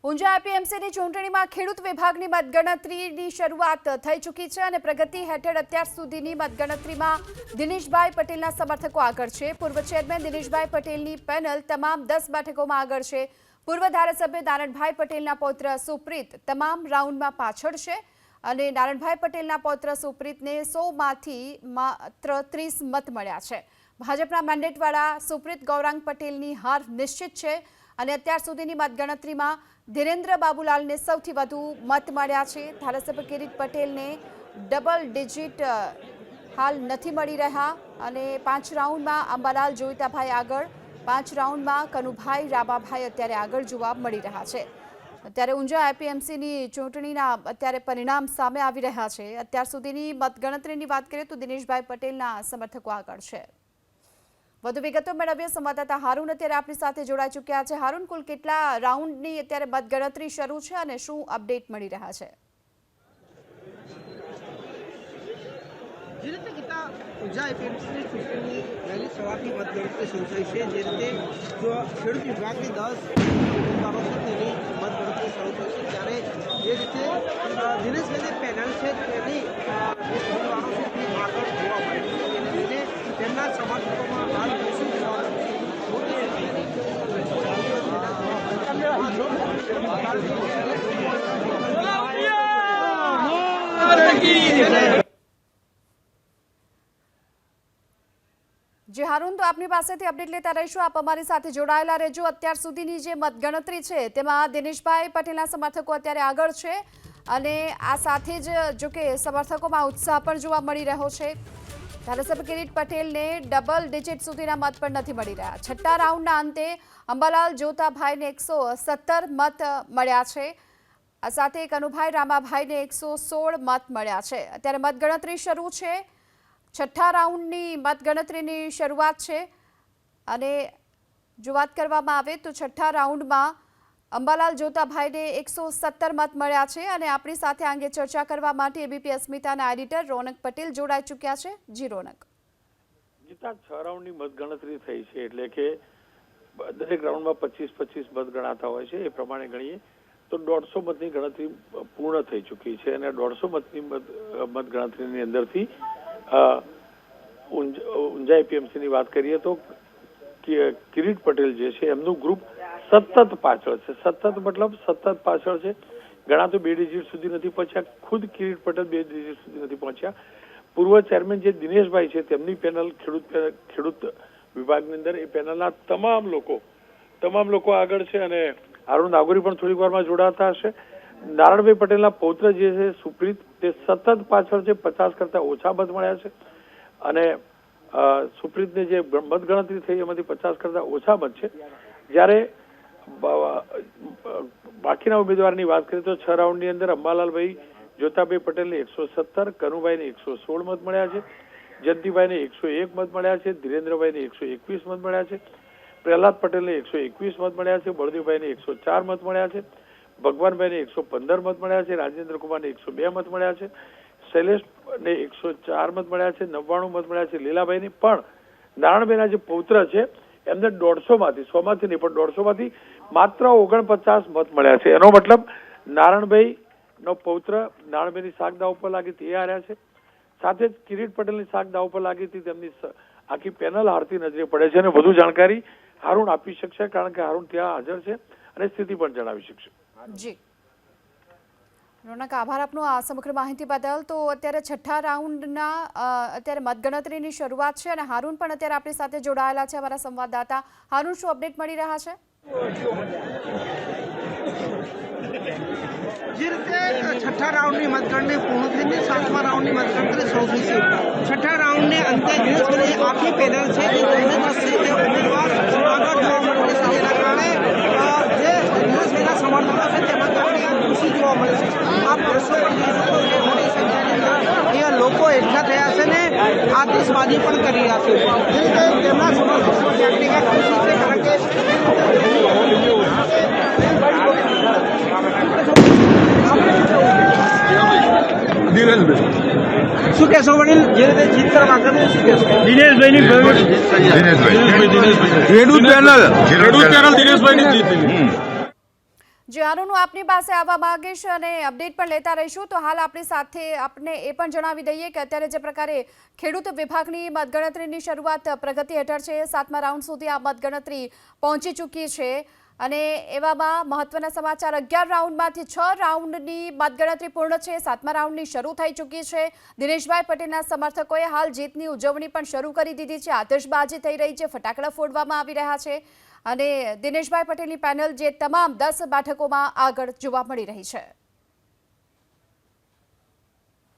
ઊંઝા એપીએમસીની ચૂંટણીમાં ખેડૂત વિભાગની મતગણતરીની શરૂઆત થઈ ચૂકી છે અને પ્રગતિ હેઠળ અત્યાર સુધીની મતગણતરીમાં દિનેશભાઈ પટેલના સમર્થકો આગળ છે। પૂર્વ ચેરમેન દિનેશભાઈ પટેલની પેનલ તમામ 10 બેઠકોમાં આગળ છે। પૂર્વ ધારાસભ્ય નારણભાઈ પટેલના પૌત્ર સુપ્રીત તમામ રાઉન્ડમાં પાછળ છે અને નારણભાઈ પટેલના પૌત્ર સુપ્રીતને 100માંથી માત્ર 30 મત મળ્યા છે। ભાજપના મેન્ડેટવાળા સુપ્રીત ગૌરાંગ પટેલની હાર નિશ્ચિત છે અને અત્યાર સુધીની મતગણતરીમાં ધીરેન્દ્ર બાબુલાલને સૌથી વધુ મત મળ્યા છે। ધારાસભ્ય કિરીટ પટેલને ડબલ ડિજિટ હાલ નથી મળી રહ્યા અને 5 રાઉન્ડમાં અંબાલાલ જોઈતાભાઈ આગળ, 5 રાઉન્ડમાં કનુભાઈ રાબાભાઈ અત્યારે આગળ જોવા મળી રહ્યા છે। અત્યારે ઊંઝા એપીએમસીની ચૂંટણીના અત્યારે પરિણામ સામે આવી રહ્યા છે। અત્યાર સુધીની મતગણતરીની વાત કરીએ તો દિનેશભાઈ પટેલના સમર્થકો આગળ છે। વધુ વિગતો મેળવીએ સંવાદદાતા હારૂન અત્યારે આપણી સાથે જોડાઈ ચૂક્યા છે। હારૂન, કુલ કેટલા રાઉન્ડની અત્યારે મતગણતરી શરૂ છે અને શું અપડેટ મળી રહ્યા છે? જે રીતે ગીતા ઊંઝા એપીએમસીની ચૂંટણીની વહેલી સવારથી મતગણતરી શરૂ થઈ છે। જે રીતે જો ખેડૂત વિભાગની 10 ઉમેદવારો છે તેની મતગણતરી શરૂ થઈ છે, ત્યારે જે રીતે દિનેશભાઈની પેનલ છે તેની ઉમેદવારો છે તે આગળ જોવા મળે છે। તેને લઈને તેમના સમર્થકોમાં હાલ શું જોવા મળે છે। જે હારૂન, તો આપની પાસેથી અપડેટ લેતા રહીશું। આપ અમારી સાથે જોડાયેલા રહેજો। અત્યાર સુધીની જે મતગણતરી છે તેમાં દિનેશભાઈ પટેલના સમર્થકો અત્યારે આગળ છે અને આ સાથે જ જો કે સમર્થકોમાં ઉત્સાહ પણ જોવા મળી રહ્યો છે। ધારાસભ્ય કિરીટ પટેલને ડબલ ડિજિટ સુધીના મત પણ નથી મળી રહ્યા। છઠ્ઠા રાઉન્ડના અંતે અંબાલાલ જોતાભાઈને 117 મત મળ્યા છે। આ સાથે કનુભાઈ રામાભાઈને 116 મત મળ્યા છે। અત્યારે મતગણતરી શરૂ છે। છઠ્ઠા રાઉન્ડની મતગણતરીની શરૂઆત છે અને જો વાત કરવામાં આવે તો છઠ્ઠા રાઉન્ડમાં અંબાલાલ જોતાભાઈને 117 મત મળ્યા છે અને આપણી સાથે આ અંગે ચર્ચા કરવા માટે એબીપી અસ્મિતાના એડિટર રોનક પટેલ જોડાઈ ચૂક્યા છે। જી રોનક, ગીતા 6 રાઉન્ડની મતગણતરી થઈ છે, એટલે કે દરેક રાઉન્ડમાં 25-25 મત ગણાતા હોય છે। એ પ્રમાણે ગણીએ તો 150 મતની ગણતરી પૂર્ણ થઈ ચૂકી છે અને 150 મતની મતગણતરીની અંદરથી ઊંઝા એપીએમસીની વાત કરીએ તો કિરીટ પટેલ જે છે એમનું ગ્રુપ સતત પાછળ છે। સતત મતલબ સતત પાછળ છે। ઘણા તો 2 ડિજિટ સુધી નથી પહોંચ્યા। ખુદ કિરીટ પટેલ 2 ડિજિટ સુધી નથી પહોંચ્યા। પૂર્વ ચેરમેન જે દિનેશભાઈ છે તેમની પેનલ ખેડૂત વિભાગની અંદર એ પેનલના તમામ લોકો આગળ છે અને હારૂન નાગોરી પણ થોડીક વારમાં જોડાતા હશે। નારણભાઈ પટેલના પૌત્ર જે છે સુપ્રીત તે સતત પાછળ છે, 50 કરતા ઓછા મત મળ્યા છે અને સુપ્રીતને જે મતગણતરી થઈ એમાંથી 50 કરતા ઓછા મત છે। જ્યારે બાકીના ઉમેદવારની વાત કરીએ તો 6 રાઉન્ડની અંદર અંબાલાલભાઈ જોતાભાઈ પટેલને 117, કનુભાઈને 116 મત મળ્યા છે, જયંતિભાઈને 101 મત મળ્યા છે, ધીરેન્દ્રભાઈને 121 મત મળ્યા છે, પ્રહલાદ પટેલને 121 મત મળ્યા છે, બળદેવભાઈને 104 મત મળ્યા છે, ભગવાનભાઈને 115 મત મળ્યા છે, રાજેન્દ્ર કુમારને 102 મત મળ્યા છે, શૈલેષને 104 મત મળ્યા છે, 99 મત મળ્યા છે લીલાભાઈને। પણ નારાયણભાઈના જે પૌત્ર છે એમને 150માંથી 100માંથી નહીં પણ 150માંથી માત્ર 49 મત મળ્યા છે। એનો મતલબ નારાયણભાઈનો પૌત્ર નારાયણભાઈની શાક દાવ ઉપર લાગી તે હાર્યા છે, સાથે જ કિરીટ પટેલની શાક દાવ ઉપર લાગી હતી તેમની આખી પેનલ હારતી નજરે પડે છે અને વધુ જાણકારી હારૂન આપી શકશે કારણ કે હારૂન ત્યાં હાજર છે અને સ્થિતિ પણ જણાવી શકશે। જી રોનક, આભાર આપનો આ સમગ્ર માહિતી બદલ। તો અત્યારે છઠ્ઠા રાઉન્ડના અત્યારે મતગણતરીની શરૂઆત છે અને હારૂન પણ અત્યારે આપણી સાથે જોડાયેલા છે, અમારા સંવાદદાતા। હારૂન, શું અપડેટ મળી રહ્યા છે? જે રીતે છઠ્ઠા રાઉન્ડની મતગણતરી પૂર્ણ થઈ છે, 7મા રાઉન્ડની મતગણતરી શરૂ થઈ છે। છઠ્ઠા રાઉન્ડને અંતે દિનેશભાઈની આખી પેનલ છે તે ઉમેદવાર આગળ જોવા મળે છે, જેના કારણે જે દિનેશભાઈના સમર્થકો છે તેમાં કાફી ખુશી જોવા મળે છે। આપ દ્રશ્યો પણ જોઈ શકો છો, મોટી સંખ્યાની અંદર અહીંયા લોકો એકઠા થયા છે ને આતિશબાજી પણ કરી રહ્યા છે। જે રીતે તેમના સમર્થકો ક્યાંક ને ક્યાંક ખુશી છે કારણ કે શું કહેશો વડીલ, જે રીતે જીત કરવા માંગે શું કહેશો? દિનેશભાઈની ખેડૂત પેનલ દિનેશભાઈની જીત. જે આનું આપની પાસે આવવા માંગીશ અને અપડેટ પણ લેતા રહીશું. તો હાલ આપણી સાથે આપને એ પણ જણાવી દઈએ કે અત્યારે જે પ્રકારે ખેડૂત વિભાગની મતગણતરીની શરૂઆત પ્રગતિ હેઠળ છે, 7મા રાઉન્ડ સુધી આ મતગણતરી પહોંચી ચૂકી છે અને એવામાં મહત્વના સમાચાર 11 રાઉન્ડમાંથી 6 રાઉન્ડની મતગણતરી પૂર્ણ છે. 7મા રાઉન્ડની શરૂ થઈ ચૂકી છે. દિનેશભાઈ પટેલના સમર્થકોએ હાલ જીતની ઉજવણી પણ શરૂ કરી દીધી છે. આતશબાજી થઈ રહી છે, ફટાકડા ફોડવામાં આવી રહ્યા છે અને દિનેશભાઈ પટેલની પેનલ જે તમામ 10 બેઠકોમાં આગળ જોવા મળી રહી છે.